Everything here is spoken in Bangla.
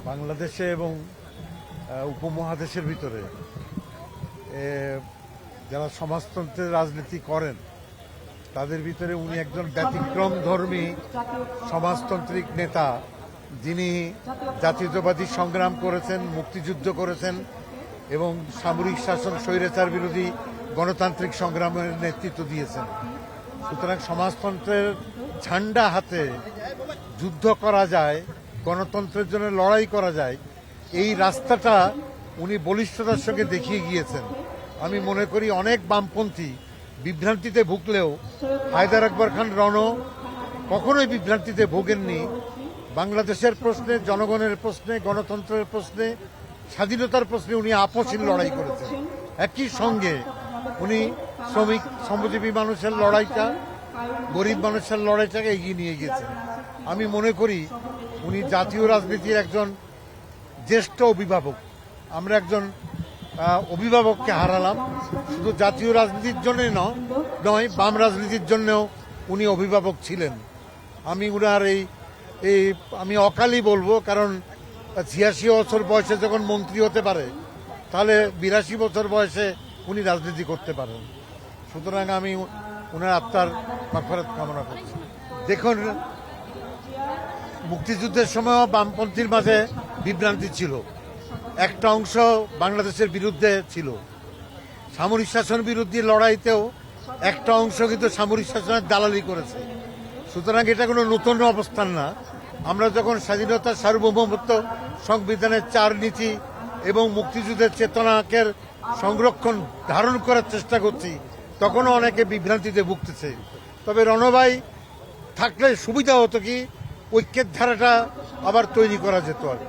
বাংলাদেশে এবং উপমহাদেশের ভিতরে যারা সমাজতন্ত্রের রাজনীতি করেন তাদের ভিতরে উনি একজন ব্যতিক্রমধর্মী সমাজতান্ত্রিক নেতা, যিনি জাতীয়তাবাদী সংগ্রাম করেছেন, মুক্তিযুদ্ধ করেছেন এবং সামরিক শাসন স্বৈরাচার বিরোধী গণতান্ত্রিক সংগ্রামের নেতৃত্ব দিয়েছেন। সুতরাং সমাজতন্ত্রের ঝান্ডা হাতে যুদ্ধ করা যায়, গণতন্ত্রের জন্য লড়াই করা যায়, এই রাস্তাটা উনি বলিষ্ঠতার সঙ্গে দেখিয়ে গিয়েছেন। আমি মনে করি অনেক বামপন্থী বিভ্রান্তিতে ভুগলেও হায়দার আকবর খান রণ কখনোই বিভ্রান্তিতে ভোগেননি। বাংলাদেশের প্রশ্নে, জনগণের প্রশ্নে, গণতন্ত্রের প্রশ্নে, স্বাধীনতার প্রশ্নে উনি আপোষহীন লড়াই করেছেন। একই সঙ্গে উনি শ্রমিক, শ্রমজীবী মানুষের লড়াইটা, গরিব মানুষের লড়াইটাকে এগিয়ে নিয়ে গেছেন। আমি মনে করি উনি জাতীয় রাজনীতির একজন জ্যেষ্ঠ অভিভাবক। আমরা একজন অভিভাবককে হারালাম, শুধু জাতীয় রাজনীতির জন্য নয়, বাম রাজনীতির জন্যও উনি অভিভাবক ছিলেন। আমি উনার আমি অকালই বলবো, কারণ ৮৬ বছর বয়সে যখন মন্ত্রী হতে পারে, তাহলে ৮২ বছর বয়সে উনি রাজনীতি করতে পারেন। সুতরাং আমি উনার আত্মার মাগফিরাত কামনা করছি। দেখুন, মুক্তিযুদ্ধের সময় বামপন্থীর মাঝে বিভ্রান্তি ছিল, একটা অংশ বাংলাদেশের বিরুদ্ধে ছিল। সামরিক শাসন বিরোধী লড়াইতেও একটা অংশ কিন্তু সামরিক শাসনের দালালি করেছে। সুতরাং এটা কোনো নতুন অবস্থান না। আমরা যখন স্বাধীনতা, সার্বভৌমত্ব, সংবিধানের ৪ নীতি এবং মুক্তিযুদ্ধের চেতনাকে সংরক্ষণ ধারণ করার চেষ্টা করছি, তখনও অনেকে বিভ্রান্তিতে ভুগতেছে। তবে রণভাই থাকলে সুবিধা হতো কি, ঐক্যের ধারাটা আবার তৈরি করা যেত আর